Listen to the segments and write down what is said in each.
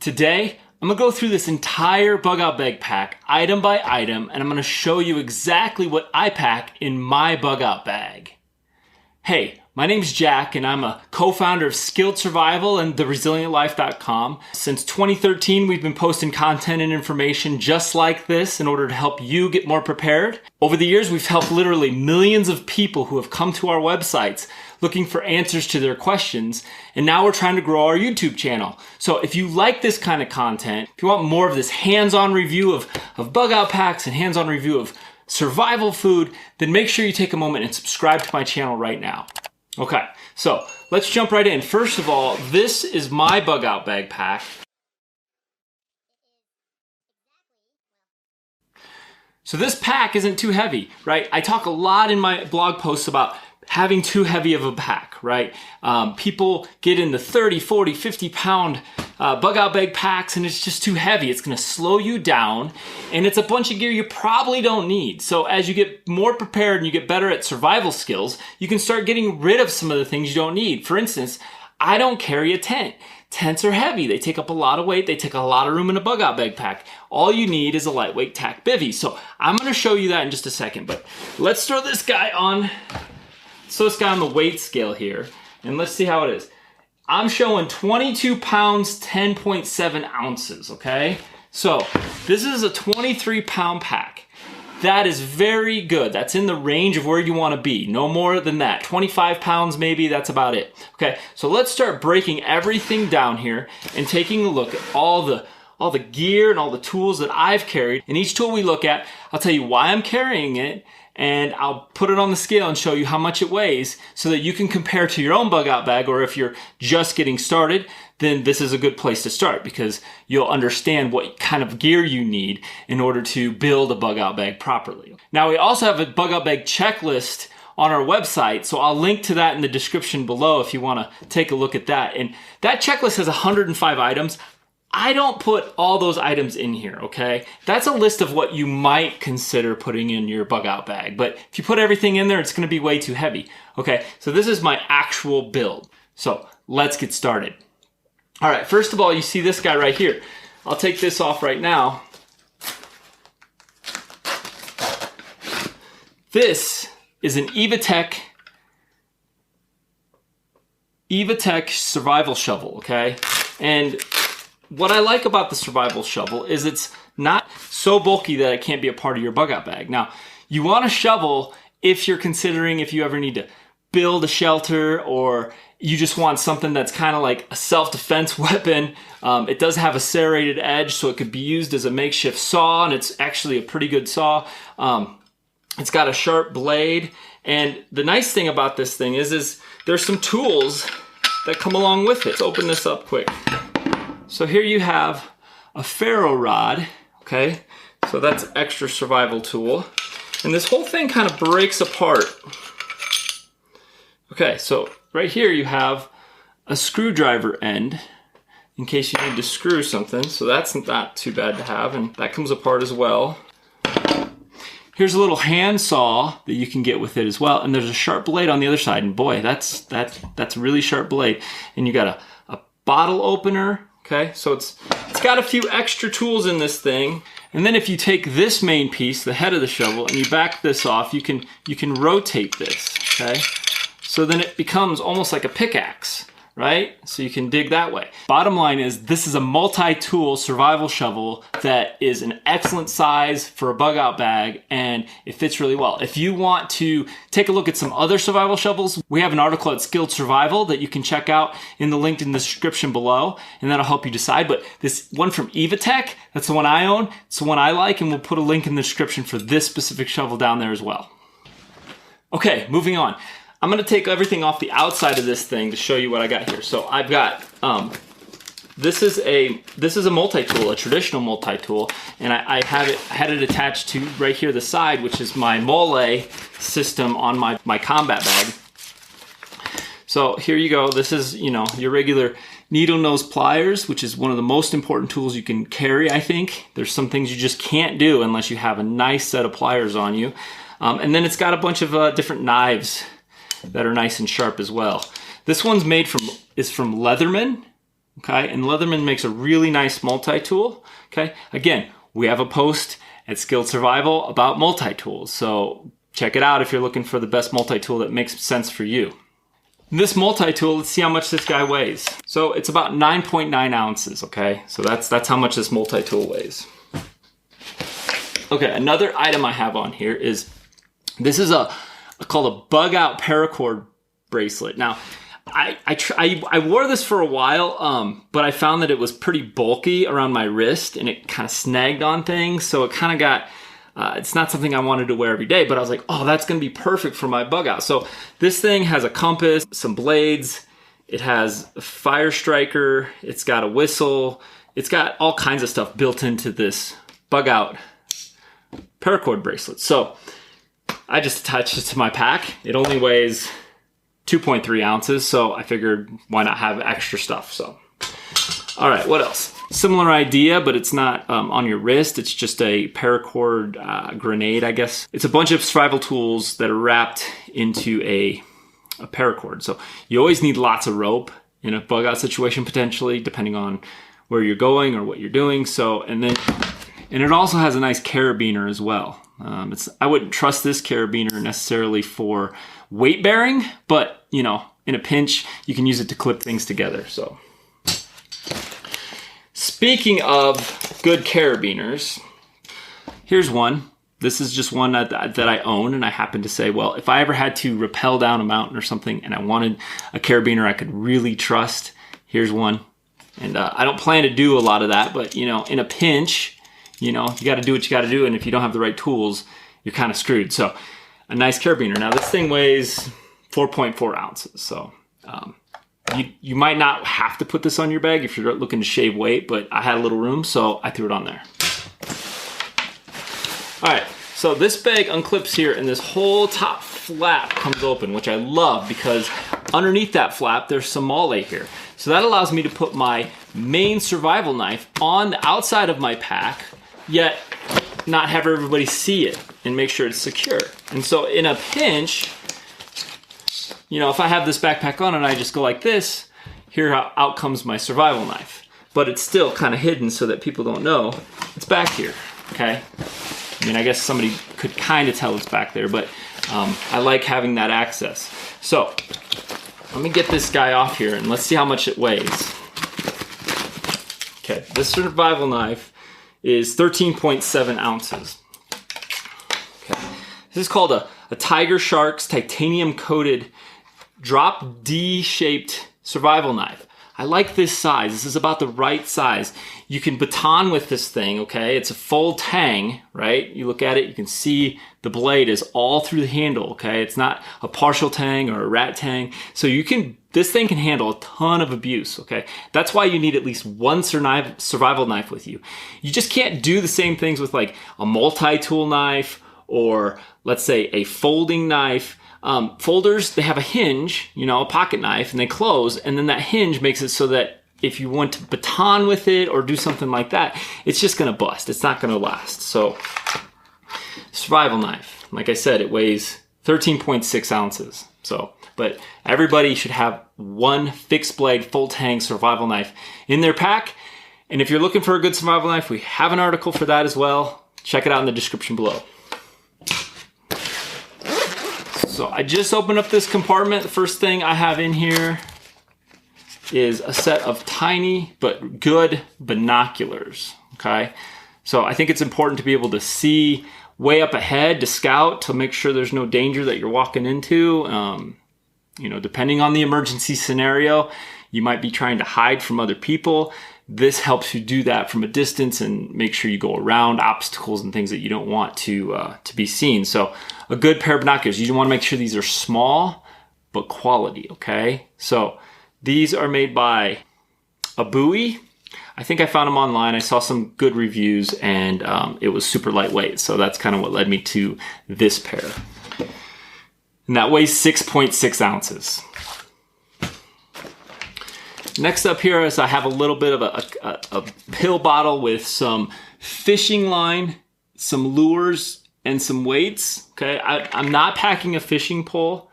Today, I'm gonna go through this entire bug out bag pack, item by item, and I'm gonna show you exactly what I pack in my bug out bag. Hey, my name's Jack, and I'm a co-founder of Skilled Survival and theresilientlife.com. Since 2013, we've been posting content and information just like this in order to help you get more prepared. Over the years, we've helped literally millions of people who have come to our websites looking for answers to their questions, and now we're trying to grow our YouTube channel. So if you like this kind of content, if you want more of this hands-on review of bug out packs and hands-on review of survival food, then make sure you take a moment and subscribe to my channel right now. Okay, so let's jump right in. First of all, this is my bug out bag pack. So this pack isn't too heavy, right? I talk a lot in my blog posts about having too heavy of a pack, right? People get in the 30, 40, 50 pound bug out bag packs and it's just too heavy. It's gonna slow you down and it's a bunch of gear you probably don't need. So as you get more prepared and you get better at survival skills, you can start getting rid of some of the things you don't need. For instance, I don't carry a tent. Tents are heavy. They take up a lot of weight. They take a lot of room in a bug out bag pack. All you need is a lightweight tack bivvy. So I'm gonna show you that in just a second, but let's throw this guy on. So this guy on the weight scale here, and let's see how it is. I'm showing 22 pounds, 10.7 ounces, okay? So this is a 23 pound pack. That is very good. That's in the range of where you wanna be. No more than that. 25 pounds maybe, that's about it. Okay, so let's start breaking everything down here and taking a look at all the gear and all the tools that I've carried. And each tool we look at, I'll tell you why I'm carrying it, and I'll put it on the scale and show you how much it weighs so that you can compare to your own bug out bag, or if you're just getting started, then this is a good place to start because you'll understand what kind of gear you need in order to build a bug out bag properly. Now we also have a bug out bag checklist on our website, so I'll link to that in the description below if you wanna take a look at that. And that checklist has 105 items. I don't put all those items in here, okay? That's a list of what you might consider putting in your bug out bag, but if you put everything in there, it's gonna be way too heavy, okay? So this is my actual build. So let's get started. All right, first of all, you see this guy right here. I'll take this off right now. This is an EvaTech survival shovel, okay? And what I like about the survival shovel is it's not so bulky that it can't be a part of your bug out bag. Now, you want a shovel if you're considering if you ever need to build a shelter or you just want something that's kind of like a self-defense weapon. It does have a serrated edge, so it could be used as a makeshift saw, and it's actually a pretty good saw. It's got a sharp blade, and the nice thing about this thing is there's some tools that come along with it. Let's open this up quick. So here you have a ferro rod, okay? So that's extra survival tool. And this whole thing kind of breaks apart. Okay, so right here you have a screwdriver end in case you need to screw something. So that's not too bad to have, and that comes apart as well. Here's a little hand saw that you can get with it as well. And there's a sharp blade on the other side. And boy, that's a really sharp blade. And you got a bottle opener. Okay, so it's got a few extra tools in this thing. And then if you take this main piece, the head of the shovel, and you back this off, you can rotate this, okay? So then it becomes almost like a pickaxe, right? So you can dig that way. Bottom line is this is a multi-tool survival shovel that is an excellent size for a bug out bag, and it fits really well. If you want to take a look at some other survival shovels, we have an article at Skilled Survival that you can check out in the link in the description below, and that'll help you decide. But this one from EvaTech, that's the one I own, it's the one I like, and we'll put a link in the description for this specific shovel down there as well. Okay, moving on. I'm gonna take everything off the outside of this thing to show you what I got here. So I've got, this is a multi-tool, a traditional multi-tool, and I had it attached to right here the side, which is my mole system on my combat bag. So here you go. This is, you know, your regular needle nose pliers, which is one of the most important tools you can carry, I think. There's some things you just can't do unless you have a nice set of pliers on you. And then it's got a bunch of different knives that are nice and sharp as well. This one's is from Leatherman, okay? And Leatherman makes a really nice multi-tool, okay? Again, we have a post at Skilled Survival about multi-tools, so check it out if you're looking for the best multi-tool that makes sense for you. This multi-tool, let's see how much this guy weighs. So it's about 9.9 ounces, okay? So that's how much this multi-tool weighs. Okay, another item I have on here is, this is called a bug out paracord bracelet. Now, I wore this for a while, but I found that it was pretty bulky around my wrist and it kind of snagged on things. So it kind of got, it's not something I wanted to wear every day, but I was like, oh, that's going to be perfect for my bug out. So this thing has a compass, some blades, it has a fire striker, it's got a whistle, it's got all kinds of stuff built into this bug out paracord bracelet. So I just attached it to my pack. It only weighs 2.3 ounces, so I figured why not have extra stuff. So, all right, what else? Similar idea, but it's not on your wrist. It's just a paracord grenade, I guess. It's a bunch of survival tools that are wrapped into a paracord. So you always need lots of rope in a bug out situation, potentially, depending on where you're going or what you're doing. So, and it also has a nice carabiner as well. I wouldn't trust this carabiner necessarily for weight bearing, but you know, in a pinch, you can use it to clip things together. So, speaking of good carabiners, here's one. This is just one that I own, and I happen to say, well, if I ever had to rappel down a mountain or something and I wanted a carabiner I could really trust, here's one. And I don't plan to do a lot of that, but you know, in a pinch, you know, you got to do what you got to do, and if you don't have the right tools, you're kind of screwed. So, a nice carabiner. Now, this thing weighs 4.4 ounces, so you might not have to put this on your bag if you're looking to shave weight, but I had a little room, so I threw it on there. All right, so this bag unclips here, and this whole top flap comes open, which I love because underneath that flap, there's some mole here. So that allows me to put my main survival knife on the outside of my pack, yet not have everybody see it and make sure it's secure. And so in a pinch, you know, if I have this backpack on and I just go like this, here out comes my survival knife. But it's still kind of hidden so that people don't know it's back here, okay? I mean, I guess somebody could kind of tell it's back there, but I like having that access. So let me get this guy off here and let's see how much it weighs. Okay, this survival knife is 13.7 ounces. Okay. This is called a Tiger Shark's titanium coated drop D-shaped survival knife. I like this size. This is about the right size. You can baton with this thing, okay? It's a full tang, right? You look at it, you can see the blade is all through the handle, okay? It's not a partial tang or a rat tang. So this thing can handle a ton of abuse, okay? That's why you need at least one survival knife with you. You just can't do the same things with like a multi-tool knife or let's say a folding knife. Folders, they have a hinge, you know, a pocket knife, and they close, and then that hinge makes it so that if you want to baton with it or do something like that, it's just gonna bust. It's not gonna last. So, survival knife, like I said, it weighs 13.6 ounces. So, but everybody should have one fixed blade, full tang survival knife in their pack. And if you're looking for a good survival knife, we have an article for that as well. Check it out in the description below. So I just opened up this compartment. The first thing I have in here is a set of tiny but good binoculars, okay? So I think it's important to be able to see way up ahead to scout to make sure there's no danger that you're walking into. You know, depending on the emergency scenario, you might be trying to hide from other people. This helps you do that from a distance and make sure you go around obstacles and things that you don't want to be seen. So a good pair of binoculars, you want to make sure these are small but quality, okay? So these are made by a Bowie. I think I found them online. I saw some good reviews and it was super lightweight. So that's kind of what led me to this pair. And that weighs 6.6 ounces. Next up here is I have a little bit of a pill bottle with some fishing line, some lures, and some weights. Okay, I'm not packing a fishing pole.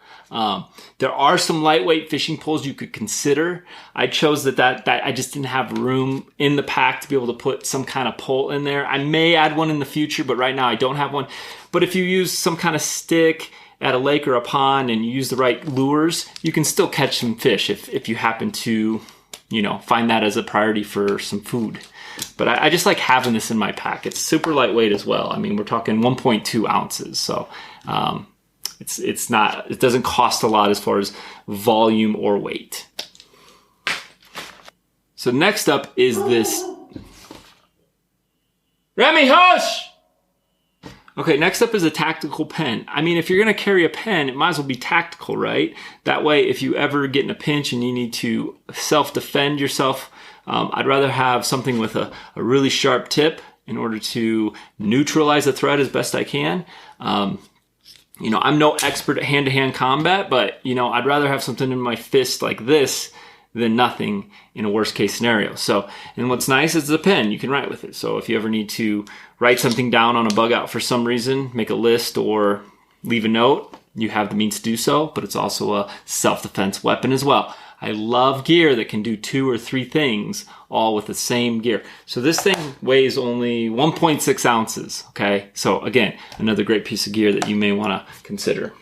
There are some lightweight fishing poles you could consider. I chose that I just didn't have room in the pack to be able to put some kind of pole in there. I may add one in the future, but right now I don't have one. But if you use some kind of stick at a lake or a pond and you use the right lures, you can still catch some fish if you happen to, find that as a priority for some food. But I just like having this in my pack. It's super lightweight as well. I mean, we're talking 1.2 ounces. So it doesn't cost a lot as far as volume or weight. So next up is this. Remy, hush! Okay, next up is a tactical pen. I mean, if you're going to carry a pen, it might as well be tactical, right? That way, if you ever get in a pinch and you need to self-defend yourself, I'd rather have something with a really sharp tip in order to neutralize the threat as best I can. I'm no expert at hand-to-hand combat, but, I'd rather have something in my fist like this than nothing in a worst case scenario. So, and what's nice is the pen, you can write with it. So if you ever need to write something down on a bug out for some reason, make a list or leave a note, you have the means to do so, but it's also a self-defense weapon as well. I love gear that can do 2 or 3 things all with the same gear. So this thing weighs only 1.6 ounces, okay? So again, another great piece of gear that you may want to consider.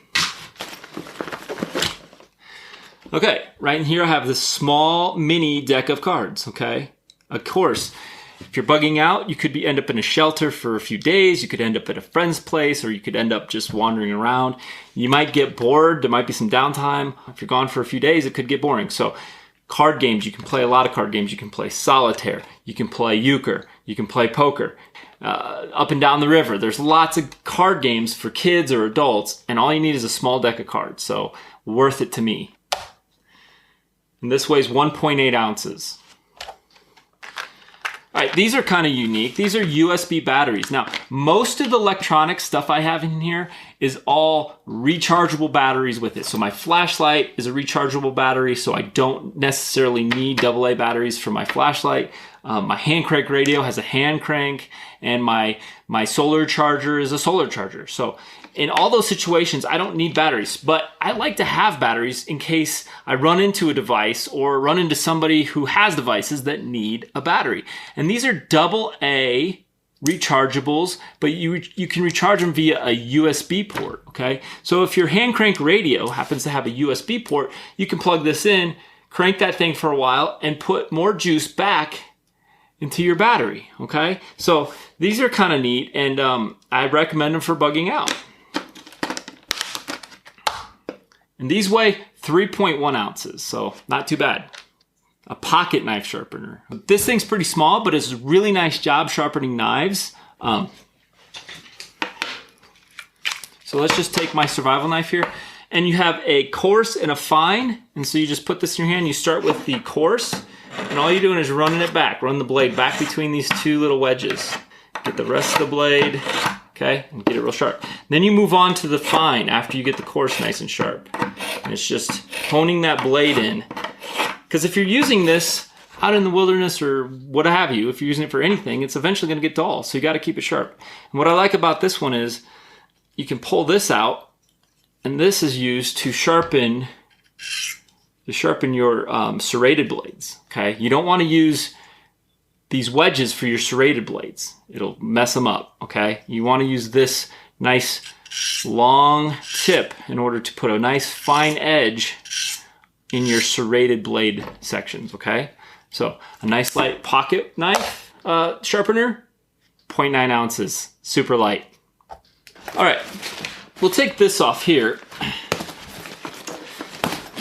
Okay, right in here I have this small mini deck of cards, okay? Of course, if you're bugging out, you could end up in a shelter for a few days, you could end up at a friend's place, or you could end up just wandering around. You might get bored, there might be some downtime. If you're gone for a few days, it could get boring. So card games, you can play a lot of card games. You can play solitaire, you can play euchre, you can play poker. Up and down the river, there's lots of card games for kids or adults, and all you need is a small deck of cards, so worth it to me. And this weighs 1.8 ounces. All right, these are kind of unique. These are USB batteries. Now, most of the electronic stuff I have in here is all rechargeable batteries with it. So my flashlight is a rechargeable battery, so I don't necessarily need AA batteries for my flashlight. My hand crank radio has a hand crank, and my solar charger is a solar charger. So in all those situations, I don't need batteries, but I like to have batteries in case I run into a device or run into somebody who has devices that need a battery. And these are AA rechargeables, but you can recharge them via a USB port, okay? So if your hand crank radio happens to have a USB port, you can plug this in, crank that thing for a while, and put more juice back into your battery, okay? So these are kind of neat, and I recommend them for bugging out. And these weigh 3.1 ounces, so not too bad. A pocket knife sharpener. This thing's pretty small, but it's a really nice job sharpening knives. So let's just take my survival knife here. And you have a coarse and a fine. And so you just put this in your hand. You start with the coarse. And all you're doing is running it back. Run the blade back between these 2 little wedges. Get the rest of the blade, okay, and get it real sharp. Then you move on to the fine after you get the coarse nice and sharp. And it's just honing that blade in. Because if you're using this out in the wilderness or what have you, if you're using it for anything, it's eventually going to get dull. So you got to keep it sharp. And what I like about this one is you can pull this out, and this is used to sharpen your serrated blades. Okay, you don't want to use these wedges for your serrated blades. It'll mess them up. Okay, you want to use this nice long tip in order to put a nice fine edge in your serrated blade sections, okay? So a nice light pocket knife sharpener, 0.9 ounces, super light. All right, we'll take this off here.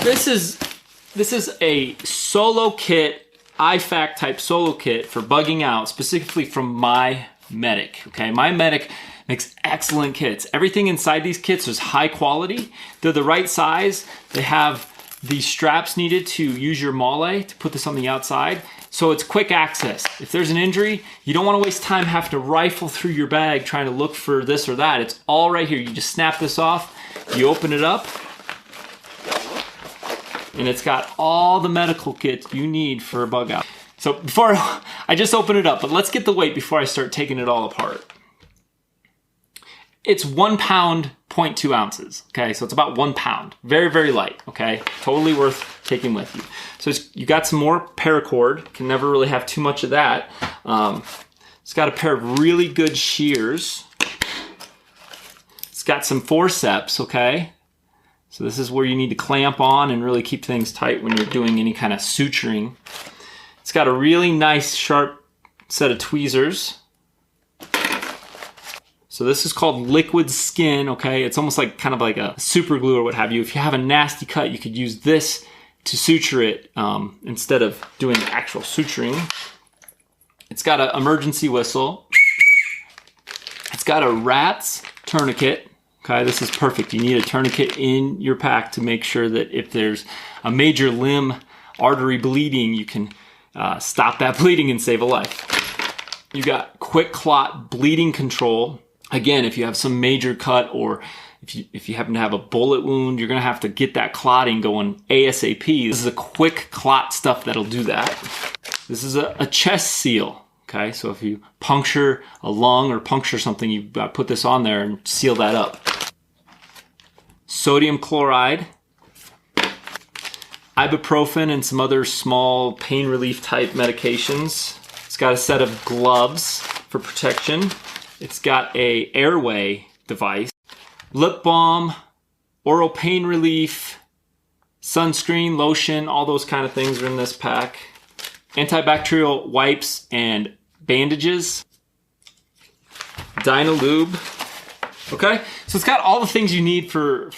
This is a solo kit, IFAC type solo kit for bugging out, specifically from My Medic, okay? My Medic makes excellent kits. Everything inside these kits is high quality. They're the right size. They have the straps needed to use your mole to put this on the outside. So it's quick access. If there's an injury, you don't want to waste time having to rifle through your bag trying to look for this or that. It's all right here. You just snap this off, you open it up, and it's got all the medical kits you need for a bug out. So before I just open it up, but let's get the weight before I start taking it all apart. It's 1 pound, 0.2 ounces. Okay, so it's about 1 pound. Very, very light. Okay, totally worth taking with you. So you got some more paracord. Can never really have too much of that. It's got a pair of really good shears. It's got some forceps. Okay, so this is where you need to clamp on and really keep things tight when you're doing any kind of suturing. It's got a really nice sharp set of tweezers. So this is called liquid skin, okay? It's almost like kind of like a super glue or what have you. If you have a nasty cut, you could use this to suture it instead of doing actual suturing. It's got an emergency whistle. It's got a rat's tourniquet. Okay, this is perfect. You need a tourniquet in your pack to make sure that if there's a major limb artery bleeding, you can stop that bleeding and save a life. You got quick clot bleeding control. Again, if you have some major cut or if you happen to have a bullet wound, you're gonna have to get that clotting going ASAP. This is a quick clot stuff that'll do that. This is a chest seal. Okay, so if you puncture a lung or puncture something, you've got to put this on there and seal that up. Sodium chloride, ibuprofen, and some other small pain relief type medications. It's got a set of gloves for protection. It's got a airway device, lip balm, oral pain relief, sunscreen, lotion, all those kind of things are in this pack. Antibacterial wipes and bandages, Dynalube. Okay, so it's got all the things you need for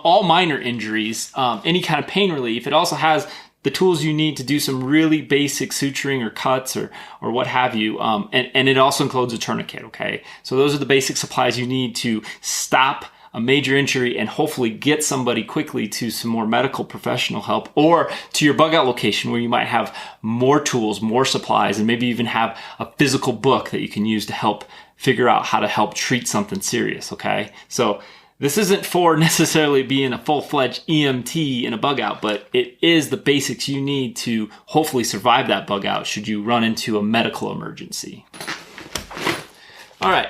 all minor injuries, any kind of pain relief. It also has the tools you need to do some really basic suturing or cuts or what have you, and it also includes a tourniquet. Okay, so those are the basic supplies you need to stop a major injury and hopefully get somebody quickly to some more medical professional help or to your bug out location where you might have more tools, more supplies, and maybe even have a physical book that you can use to help figure out how to help treat something serious. Okay, so this isn't for necessarily being a full-fledged EMT in a bug out, but it is the basics you need to hopefully survive that bug out should you run into a medical emergency. All right.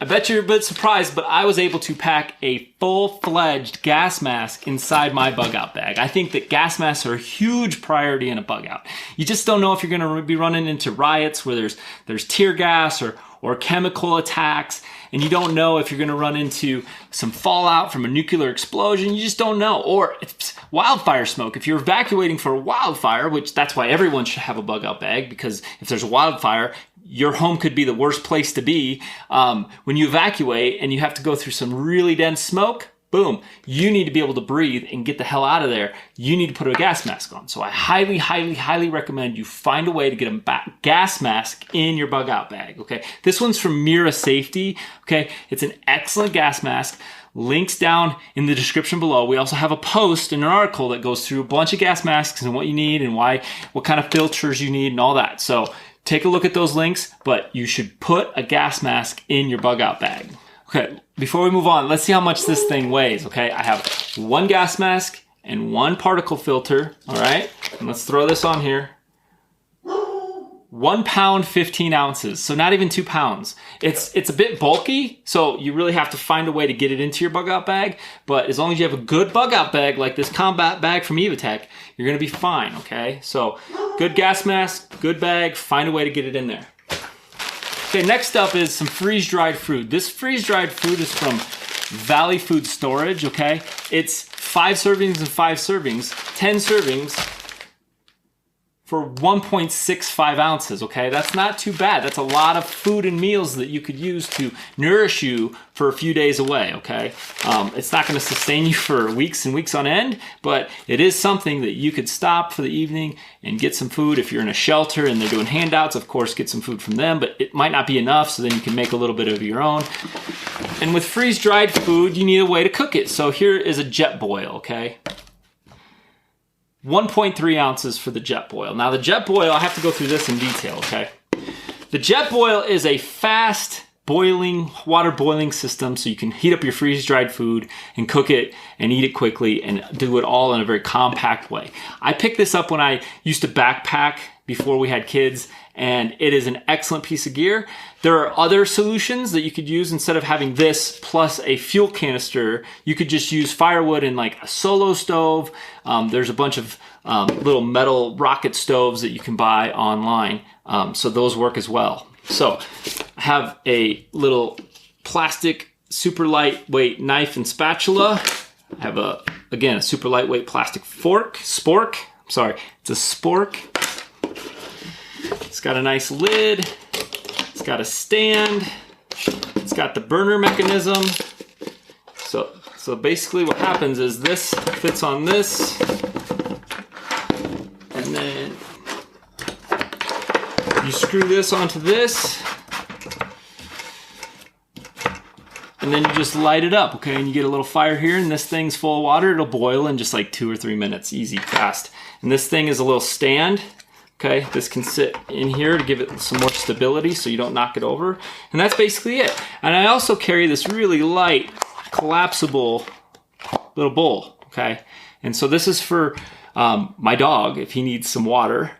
I bet you're a bit surprised, but I was able to pack a full-fledged gas mask inside my bug out bag. I think that gas masks are a huge priority in a bug out. You just don't know if you're going to be running into riots where there's tear gas or chemical attacks, and you don't know if you're going to run into some fallout from a nuclear explosion. You just don't know. Or it's wildfire smoke. If you're evacuating for a wildfire, which that's why everyone should have a bug out bag, because if there's a wildfire, your home could be the worst place to be. When you evacuate and you have to go through some really dense smoke, boom, you need to be able to breathe and get the hell out of there. You need to put a gas mask on. So I highly, highly, highly recommend you find a way to get a gas mask in your bug out bag, okay? This one's from Mira Safety, okay? It's an excellent gas mask. Links down in the description below. We also have a post and an article that goes through a bunch of gas masks and what you need and what kind of filters you need and all that. So take a look at those links, but you should put a gas mask in your bug out bag. Okay, before we move on, let's see how much this thing weighs, okay? I have one gas mask and one particle filter, all right? And let's throw this on here. 1 pound, 15 ounces, so not even 2 pounds. It's a bit bulky, so you really have to find a way to get it into your bug out bag, but as long as you have a good bug out bag like this combat bag from Evitech, you're gonna be fine, okay? So good gas mask, good bag, find a way to get it in there. Okay, next up is some freeze-dried food. This freeze-dried food is from Valley Food Storage, okay? It's 5 servings and 5 servings, 10 servings for 1.65 ounces, okay? That's not too bad. That's a lot of food and meals that you could use to nourish you for a few days away, okay? It's not gonna sustain you for weeks and weeks on end, but it is something that you could stop for the evening and get some food. If you're in a shelter and they're doing handouts, of course, get some food from them, but it might not be enough, so then you can make a little bit of your own. And with freeze-dried food, you need a way to cook it. So here is a jet boil, okay? 1.3 ounces for the jet boil. Now the jet boil, I have to go through this in detail, okay? The jet boil is a fast boiling, water boiling system so you can heat up your freeze-dried food and cook it and eat it quickly and do it all in a very compact way. I picked this up when I used to backpack before we had kids, and it is an excellent piece of gear. There are other solutions that you could use. Instead of having this plus a fuel canister, you could just use firewood in like a solo stove. There's a bunch of little metal rocket stoves that you can buy online. So those work as well. So I have a little plastic super lightweight knife and spatula. I have again, a super lightweight plastic spork. It's a spork. It's got a nice lid. It's got a stand. It's got the burner mechanism. So basically what happens is this fits on this, and then you screw this onto this, and then you just light it up, okay? And you get a little fire here, and this thing's full of water. It'll boil in just like 2 or 3 minutes, easy, fast. And this thing is a little stand, okay? This can sit in here to give it some more stability so you don't knock it over. And that's basically it. And I also carry this really light, collapsible little bowl, okay? And so this is for my dog if he needs some water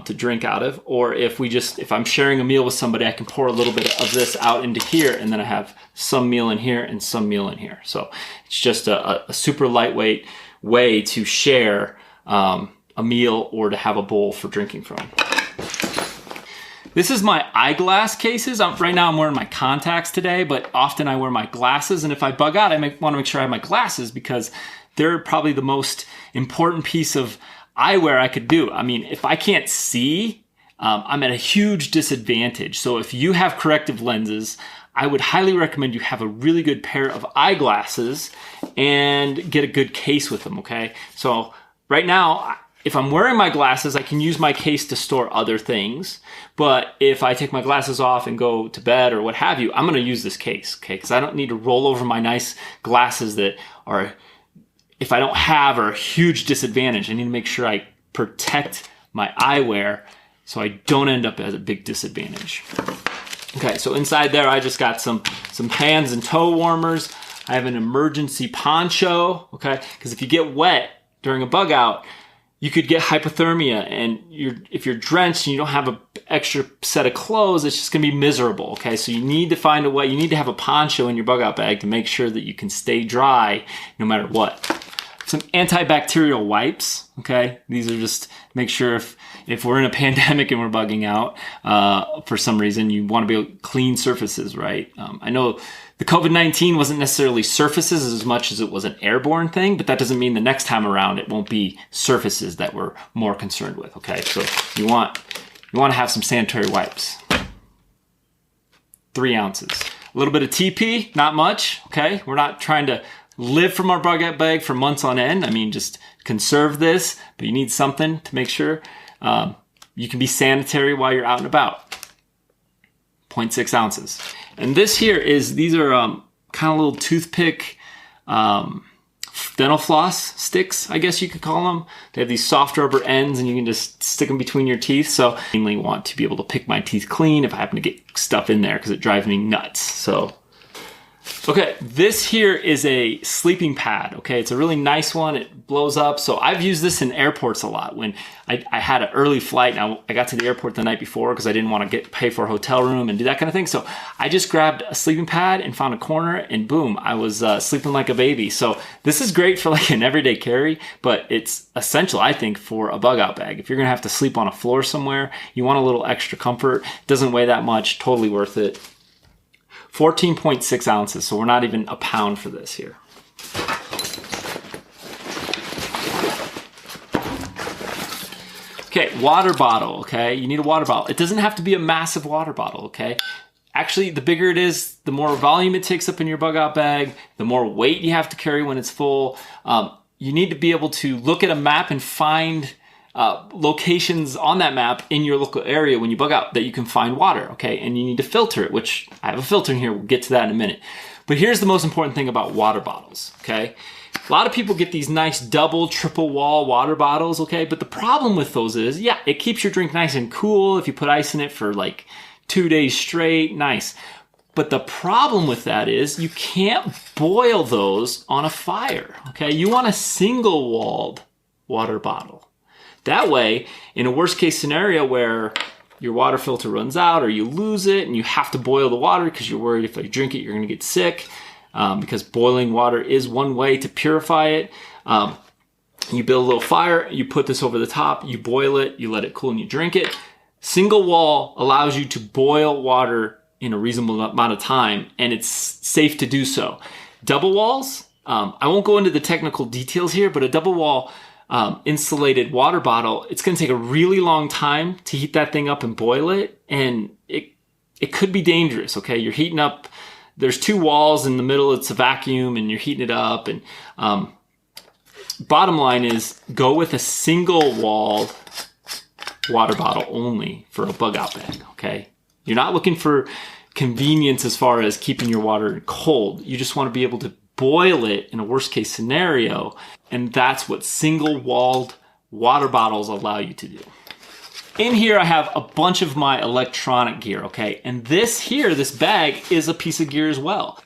to drink out of, or if I'm sharing a meal with somebody, I can pour a little bit of this out into here, and then I have some meal in here and some meal in here. So it's just a super lightweight way to share a meal or to have a bowl for drinking from. This is my eyeglass cases. Right now I'm wearing my contacts today, but often I wear my glasses. And if I bug out, I want to make sure I have my glasses because they're probably the most important piece of eyewear I could do. I mean, if I can't see, I'm at a huge disadvantage. So if you have corrective lenses, I would highly recommend you have a really good pair of eyeglasses and get a good case with them, okay? So right now, if I'm wearing my glasses, I can use my case to store other things. But if I take my glasses off and go to bed or what have you, I'm gonna use this case, okay? Because I don't need to roll over my nice glasses that are, if I don't have, are a huge disadvantage. I need to make sure I protect my eyewear so I don't end up at a big disadvantage. Okay, so inside there, I just got some hands and toe warmers. I have an emergency poncho, okay? Because if you get wet during a bug out, you could get hypothermia, and if you're drenched and you don't have an extra set of clothes, it's just gonna be miserable, okay? So you need to find a way, you need to have a poncho in your bug out bag to make sure that you can stay dry no matter what. Some antibacterial wipes, okay? These are just, make sure if we're in a pandemic and we're bugging out for some reason, you wanna be able to clean surfaces, right? I know the COVID-19 wasn't necessarily surfaces as much as it was an airborne thing, but that doesn't mean the next time around it won't be surfaces that we're more concerned with, okay? So you want to have some sanitary wipes. 3 ounces. A little bit of TP, not much, okay? We're not trying to live from our bug out bag for months on end. I mean, just conserve this, but you need something to make sure you can be sanitary while you're out and about. 0.6 ounces. And this here these are kind of little toothpick dental floss sticks, I guess you could call them. They have these soft rubber ends and you can just stick them between your teeth. So I mainly want to be able to pick my teeth clean if I happen to get stuff in there because it drives me nuts. So, okay, this here is a sleeping pad, okay? It's a really nice one. It blows up. So I've used this in airports a lot. When I had an early flight and I got to the airport the night before because I didn't want to pay for a hotel room and do that kind of thing. So I just grabbed a sleeping pad and found a corner and boom, I was sleeping like a baby. So this is great for like an everyday carry, but it's essential, I think, for a bug out bag. If you're going to have to sleep on a floor somewhere, you want a little extra comfort. It doesn't weigh that much, totally worth it. 14.6 ounces, so we're not even a pound for this here. Okay, water bottle, okay? You need a water bottle. It doesn't have to be a massive water bottle, okay? Actually, the bigger it is, the more volume it takes up in your bug out bag, the more weight you have to carry when it's full. You need to be able to look at a map and find locations on that map in your local area when you bug out that you can find water, okay? And you need to filter it, which I have a filter in here. We'll get to that in a minute. But here's the most important thing about water bottles, okay? A lot of people get these nice double, triple wall water bottles, okay? But the problem with those is, yeah, it keeps your drink nice and cool. If you put ice in it for like 2 days straight, nice. But the problem with that is you can't boil those on a fire, okay? You want a single walled water bottle. That way, in a worst case scenario where your water filter runs out or you lose it and you have to boil the water because you're worried if you drink it, you're going to get sick, because boiling water is one way to purify it. You build a little fire, you put this over the top, you boil it, you let it cool and you drink it. Single wall allows you to boil water in a reasonable amount of time, and it's safe to do so. Double walls, I won't go into the technical details here, but a double wall insulated water bottle, it's going to take a really long time to heat that thing up and boil it, and it could be dangerous. Okay, you're heating up, there's two walls in the middle, it's a vacuum, and you're heating it up. And bottom line is, go with a single wall water bottle only for a bug out bag. Okay, you're not looking for convenience as far as keeping your water cold. You just want to be able to boil it in a worst case scenario, and that's what single walled water bottles allow you to do. In here I have a bunch of my electronic gear, okay? And this bag is a piece of gear as well.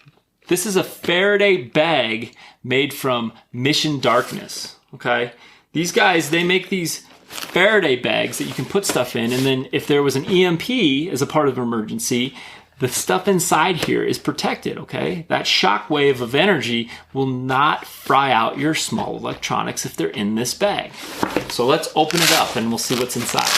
This is a Faraday bag made from Mission Darkness, okay? These guys, they make these Faraday bags that you can put stuff in, and then if there was an EMP as a part of an emergency, the stuff inside here is protected, okay? That shock wave of energy will not fry out your small electronics if they're in this bag. So let's open it up and we'll see what's inside.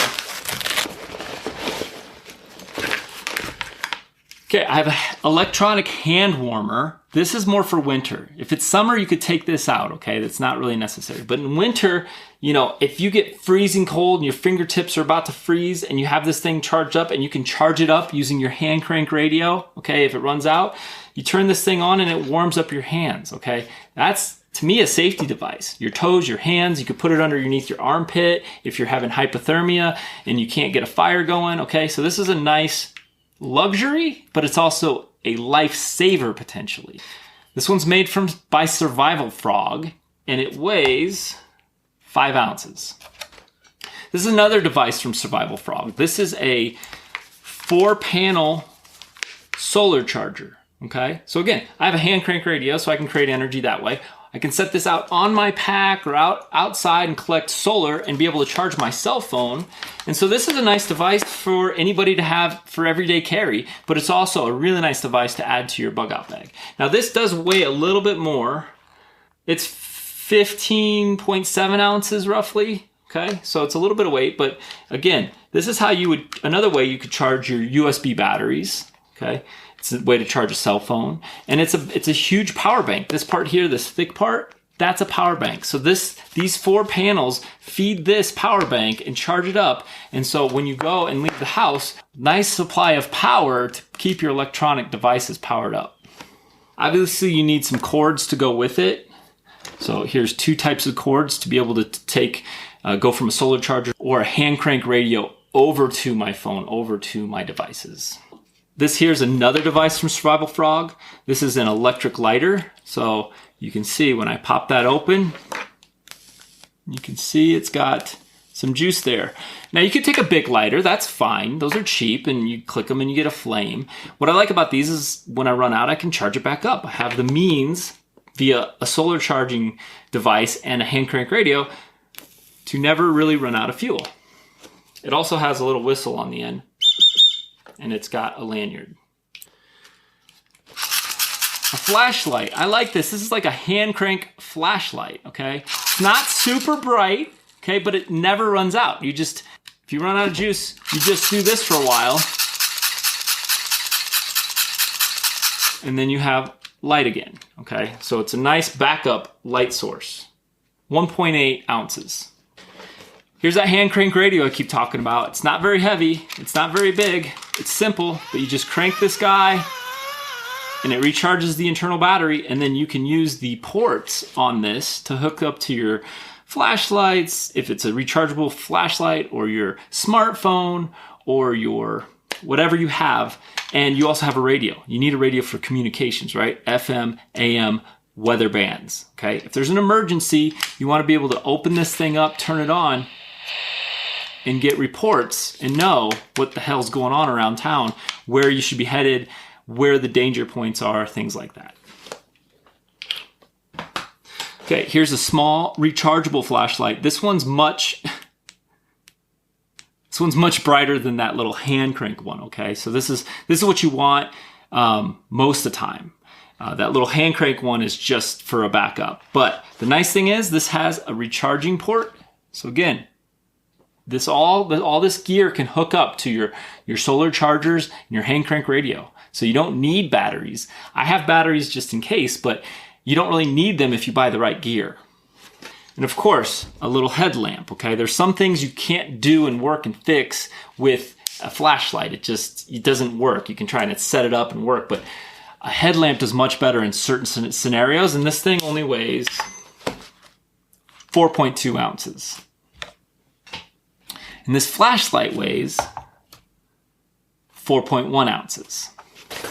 Okay, I have an electronic hand warmer. This is more for winter. If it's summer, you could take this out, okay? That's not really necessary. But in winter, you know, if you get freezing cold and your fingertips are about to freeze and you have this thing charged up and you can charge it up using your hand crank radio, okay? If it runs out, you turn this thing on and it warms up your hands, okay? That's, to me, a safety device. Your toes, your hands, you could put it underneath your armpit if you're having hypothermia and you can't get a fire going, okay? So this is a nice luxury, but it's also a lifesaver potentially. This one's made by Survival Frog, and it weighs 5 ounces. This is another device from Survival Frog. This is a 4-panel solar charger, okay? So again, I have a hand crank radio, so I can create energy that way. I can set this out on my pack or outside and collect solar and be able to charge my cell phone. And so this is a nice device for anybody to have for everyday carry, but it's also a really nice device to add to your bug out bag. Now this does weigh a little bit more. It's 15.7 ounces roughly. Okay, so it's a little bit of weight, but again, this is how another way you could charge your USB batteries. Okay, it's a way to charge a cell phone, and it's a huge power bank. This part here, this thick part, that's a power bank. So these 4 panels feed this power bank and charge it up. And so when you go and leave the house, nice supply of power to keep your electronic devices powered up. Obviously, you need some cords to go with it. So here's 2 types of cords to be able to go from a solar charger or a hand crank radio over to my phone, over to my devices. This here is another device from Survival Frog. This is an electric lighter. So you can see when I pop that open, you can see it's got some juice there. Now you could take a big lighter, that's fine. Those are cheap and you click them and you get a flame. What I like about these is when I run out, I can charge it back up. I have the means via a solar charging device and a hand crank radio to never really run out of fuel. It also has a little whistle on the end, and it's got a lanyard. A flashlight. I like this. This is like a hand crank flashlight, okay? It's not super bright, okay, but it never runs out. If you run out of juice, you just do this for a while, and then you have light again, okay? So it's a nice backup light source. 1.8 ounces. Here's that hand crank radio I keep talking about. It's not very heavy, it's not very big, it's simple, but you just crank this guy and it recharges the internal battery, and then you can use the ports on this to hook up to your flashlights, if it's a rechargeable flashlight, or your smartphone, or your whatever you have. And you also have a radio. You need a radio for communications, right? FM, AM, weather bands, okay? If there's an emergency, you want to be able to open this thing up, turn it on, and get reports and know what the hell's going on around town, where you should be headed, where the danger points are, things like that. Okay, here's a small rechargeable flashlight. This one's much This one's much brighter than that little hand crank one, okay? So this is what you want most of the time. That little hand crank one is just for a backup. But the nice thing is this has a recharging port. So again, all this gear can hook up to your solar chargers and your hand crank radio. So you don't need batteries. I have batteries just in case, but you don't really need them if you buy the right gear. And of course, a little headlamp, okay? There's some things you can't do and work and fix with a flashlight. It doesn't work. You can try and set it up and work, but a headlamp does much better in certain scenarios, and this thing only weighs 4.2 ounces. And this flashlight weighs 4.1 ounces.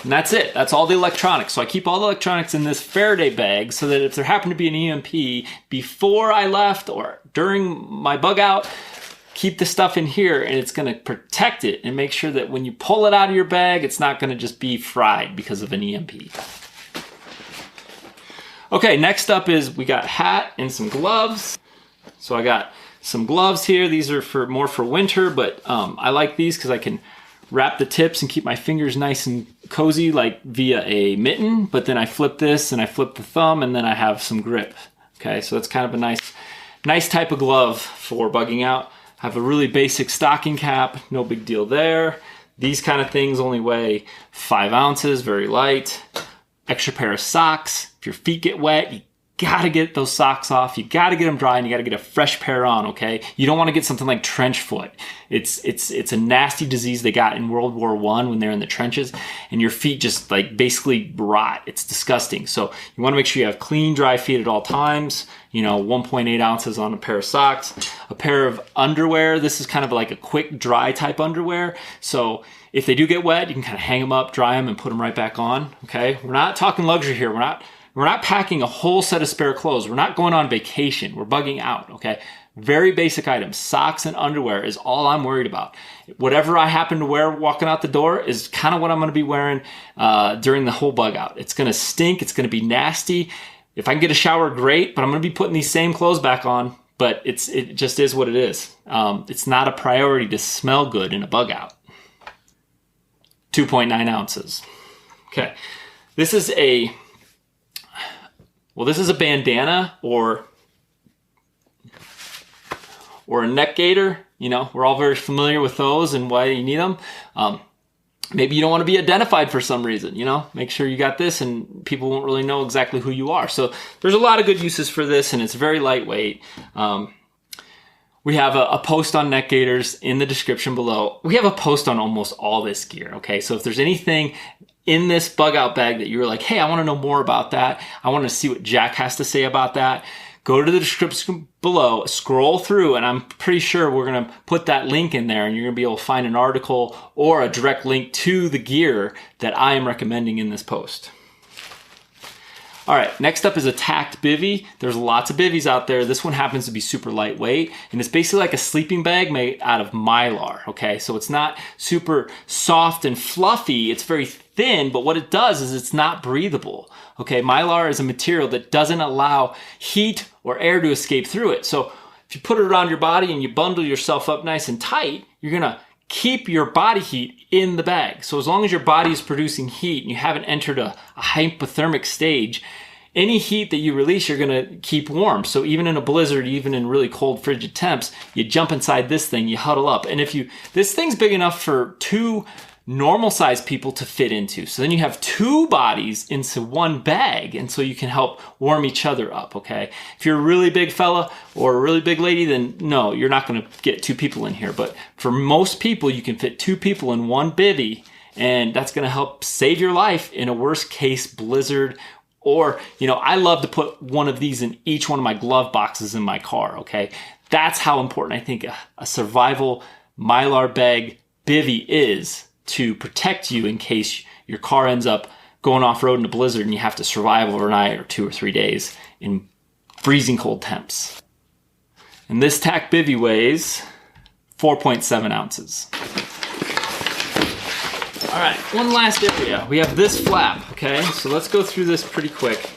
And that's it. That's all the electronics. So I keep all the electronics in this Faraday bag so that if there happened to be an EMP before I left or during my bug out, keep the stuff in here and it's going to protect it and make sure that when you pull it out of your bag, it's not going to just be fried because of an EMP. Okay, next up is we got hat and some gloves. So I got some gloves here. These are more for winter, but I like these because I can wrap the tips and keep my fingers nice and cozy like via a mitten, but then I flip this and I flip the thumb and then I have some grip. Okay, so that's kind of a nice type of glove for bugging out. I have a really basic stocking cap, no big deal there. These kind of things only weigh 5 ounces, very light. Extra pair of socks. If your feet get wet, you gotta get those socks off. You gotta get them dry and you gotta get a fresh pair on, okay? You don't wanna get something like trench foot. It's a nasty disease they got in World War I when they're in the trenches and your feet just like basically rot. It's disgusting. So you wanna make sure you have clean, dry feet at all times. 1.8 ounces on a pair of socks. A pair of underwear. This is kind of like a quick dry type underwear. So if they do get wet, you can kind of hang them up, dry them, and put them right back on, okay? We're not talking luxury here. We're not packing a whole set of spare clothes. We're not going on vacation. We're bugging out, okay? Very basic items. Socks and underwear is all I'm worried about. Whatever I happen to wear walking out the door is kind of what I'm going to be wearing during the whole bug out. It's going to stink. It's going to be nasty. If I can get a shower, great, but I'm going to be putting these same clothes back on, but it just is what it is. It's not a priority to smell good in a bug out. 2.9 ounces. Okay. This is a bandana or a neck gaiter. We're all very familiar with those and why you need them. Maybe you don't want to be identified for some reason, make sure you got this and people won't really know exactly who you are. So there's a lot of good uses for this and it's very lightweight. We have a post on neck gaiters in the description below. We have a post on almost all this gear, okay? So if there's anything in this bug out bag that you're like, hey, I want to know more about that. I want to see what Jack has to say about that. Go to the description below, scroll through, and I'm pretty sure we're going to put that link in there and you're going to be able to find an article or a direct link to the gear that I am recommending in this post. All right, next up is a tacked bivy. There's lots of bivvies out there. This one happens to be super lightweight, and it's basically like a sleeping bag made out of mylar, okay? So it's not super soft and fluffy. It's very thin, but what it does is it's not breathable, okay? Mylar is a material that doesn't allow heat or air to escape through it. So if you put it around your body and you bundle yourself up nice and tight, you're gonna keep your body heat in the bag. So as long as your body is producing heat and you haven't entered a hypothermic stage, any heat that you release, you're gonna keep warm. So even in a blizzard, even in really cold frigid temps, you jump inside this thing, you huddle up. And this thing's big enough for 2 normal sized people to fit into. So then you have 2 bodies into one bag, and so you can help warm each other up, okay? If you're a really big fella or a really big lady, then no, you're not gonna get 2 people in here. But for most people, you can fit 2 people in one bivvy, and that's gonna help save your life in a worst case blizzard. Or, I love to put one of these in each one of my glove boxes in my car, okay? That's how important I think a survival mylar bag bivvy is to protect you in case your car ends up going off-road in a blizzard and you have to survive overnight or 2 or 3 days in freezing cold temps. And this tack bivvy weighs 4.7 ounces. All right, one last area. We have this flap, okay? So let's go through this pretty quick.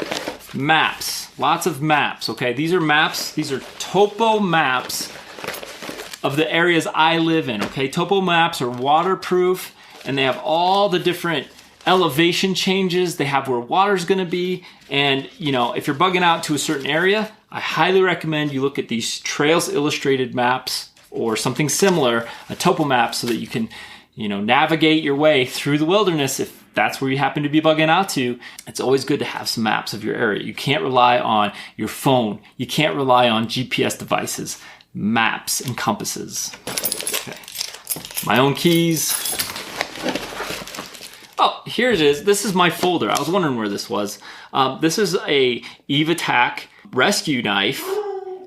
Maps, lots of maps, okay? These are maps, these are topo maps of the areas I live in, okay? Topo maps are waterproof, and they have all the different elevation changes. They have where water's gonna be, and you know, if you're bugging out to a certain area, I highly recommend you look at these Trails Illustrated maps or something similar, a topo map, so that you can, you know, navigate your way through the wilderness if that's where you happen to be bugging out to. It's always good to have some maps of your area. You can't rely on your phone. You can't rely on GPS devices. Maps and compasses. Okay. My own keys. Oh, here it is. This is my folder. I was wondering where this was. This is a EvaTac rescue knife.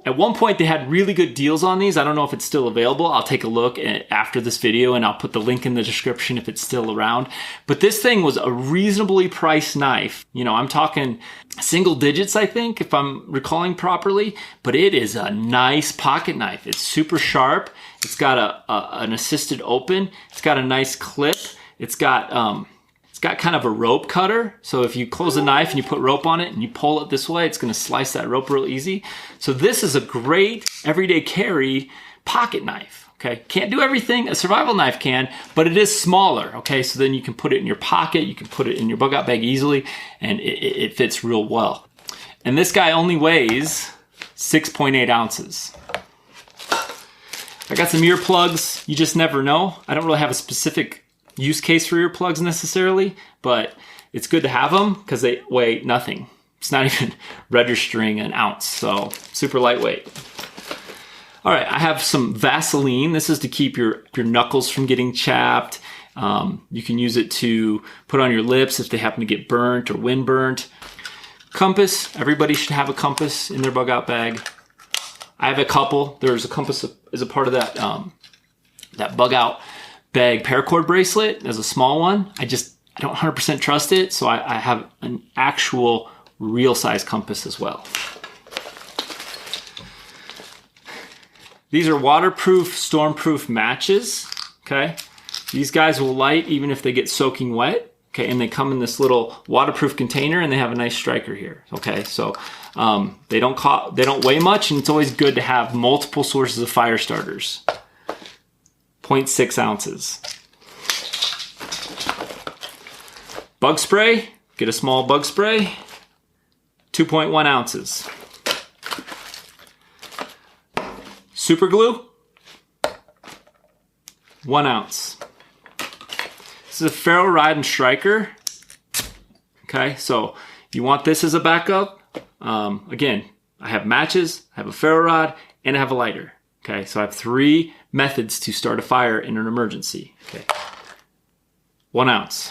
At one point, they had really good deals on these. I don't know if it's still available. I'll take a look after this video, and I'll put the link in the description if it's still around. But this thing was a reasonably priced knife. You know, I'm talking single digits, I think, if I'm recalling properly. But it is a nice pocket knife. It's super sharp. It's got an assisted open. It's got a nice clip. It's got kind of a rope cutter. So if you close the knife and you put rope on it and you pull it this way, it's gonna slice that rope real easy. So this is a great everyday carry pocket knife, okay? Can't do everything a survival knife can, but it is smaller, okay? So then you can put it in your pocket, you can put it in your bug out bag easily, and it fits real well. And this guy only weighs 6.8 ounces. I got some earplugs. You just never know. I don't really have a specific use case for earplugs necessarily, but it's good to have them because they weigh nothing. It's not even registering an ounce, so super lightweight. All right, I have some Vaseline. This is to keep your knuckles from getting chapped. You can use it to put on your lips if they happen to get burnt or wind burnt. Compass, everybody should have a compass in their bug out bag. I have a couple. There's a compass as a part of that, that bug out bag paracord bracelet as a small one. I don't 100% trust it, so I have an actual real size compass as well. These are waterproof, stormproof matches, okay? These guys will light even if they get soaking wet, okay? And they come in this little waterproof container, and they have a nice striker here, okay? So they don't weigh much, and it's always good to have multiple sources of fire starters. 0.6 ounces. Bug spray, get a small bug spray, 2.1 ounces. Super glue, 1 ounce. This is a ferro rod and striker. Okay, so you want this as a backup. Again, I have matches, I have a ferro rod, and I have a lighter. Okay, so I have 3 methods to start a fire in an emergency. Okay, 1 ounce.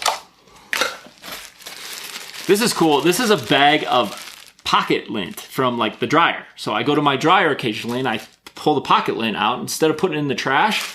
This is cool. This is a bag of pocket lint from like the dryer. So I go to my dryer occasionally and I pull the pocket lint out. Instead of putting it in the trash,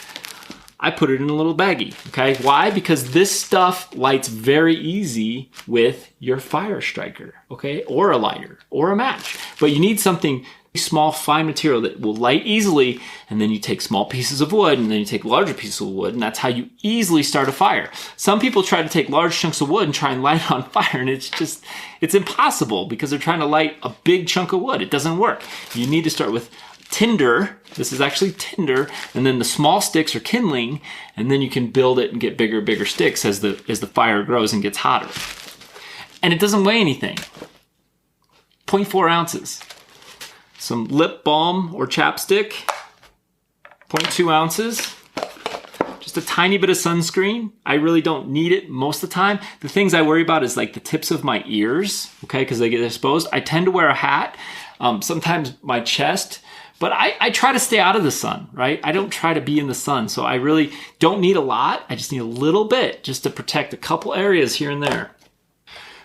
I put it in a little baggie. Okay, why? Because this stuff lights very easy with your fire striker, okay, or a lighter or a match. But you need something small, fine material that will light easily, and then you take small pieces of wood, and then you take larger pieces of wood, and that's how you easily start a fire. Some people try to take large chunks of wood and try and light it on fire, and it's impossible because they're trying to light a big chunk of wood. It doesn't work. You need to start with tinder. This is actually tinder, and then the small sticks are kindling, and then you can build it and get bigger sticks as the fire grows and gets hotter. And it doesn't weigh anything. 0.4 ounces. Some lip balm or chapstick, 0.2 ounces. Just a tiny bit of sunscreen. I really don't need it most of the time. The things I worry about is like the tips of my ears, okay, because they get exposed. I tend to wear a hat, sometimes my chest, but I try to stay out of the sun, right? I don't try to be in the sun, so I really don't need a lot. I just need a little bit just to protect a couple areas here and there.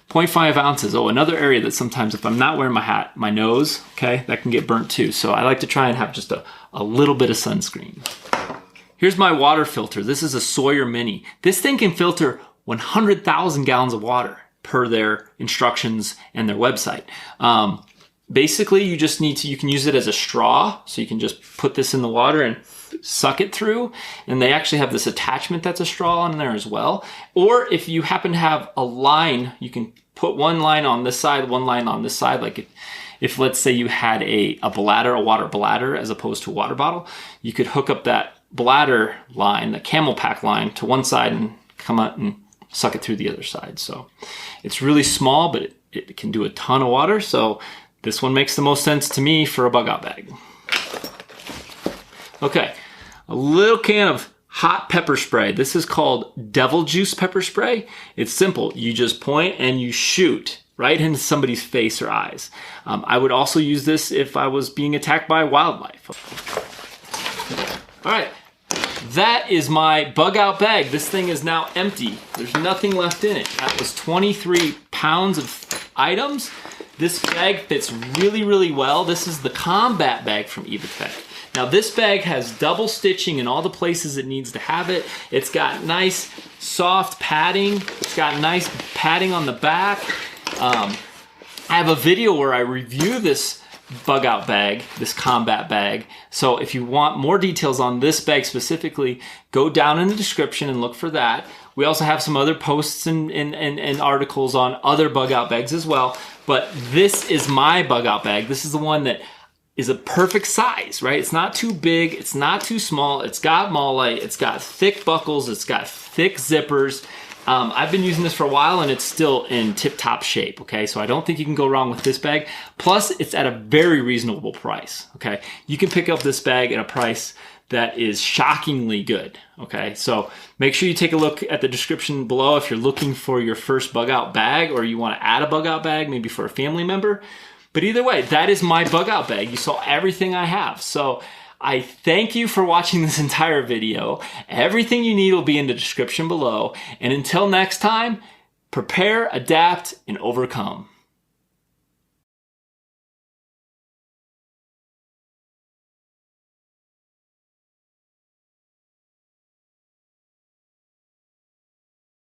0.5 ounces. Oh, another area that sometimes if I'm not wearing my hat, my nose, okay, that can get burnt too. So I like to try and have just a little bit of sunscreen. Here's my water filter. This is a Sawyer Mini. This thing can filter 100,000 gallons of water per their instructions and their website. Basically, you can use it as a straw. So you can just put this in the water and suck it through. And they actually have this attachment that's a straw on there as well. Or if you happen to have a line, you can put one line on this side, one line on this side. Like if let's say you had a bladder, a water bladder, as opposed to a water bottle, you could hook up that bladder line, the camel pack line, to one side and come out and suck it through the other side. So it's really small, but it can do a ton of water. So this one makes the most sense to me for a bug out bag. Okay, a little can of hot pepper spray. This is called devil juice pepper spray. It's simple. You just point and you shoot right into somebody's face or eyes. I would also use this if I was being attacked by wildlife. All right, that is my bug out bag. This thing is now empty. There's nothing left in it. That was 23 pounds of items. This bag fits really, really well. This is the combat bag from Evitech. Now this bag has double stitching in all the places it needs to have it. It's got nice soft padding. It's got nice padding on the back. I have a video where I review this bug out bag, this combat bag. So if you want more details on this bag specifically, go down in the description and look for that. We also have some other posts and articles on other bug out bags as well. But this is my bug out bag. This is the one that is a perfect size, right? It's not too big, it's not too small, it's got mall-lite, it's got thick buckles, it's got thick zippers. I've been using this for a while and it's still in tip-top shape, okay? So I don't think you can go wrong with this bag. Plus, it's at a very reasonable price, okay? You can pick up this bag at a price that is shockingly good, okay? So make sure you take a look at the description below if you're looking for your first bug out bag or you wanna add a bug out bag, maybe for a family member. But either way, that is my bug out bag. You saw everything I have. So I thank you for watching this entire video. Everything you need will be in the description below. And until next time, prepare, adapt, and overcome.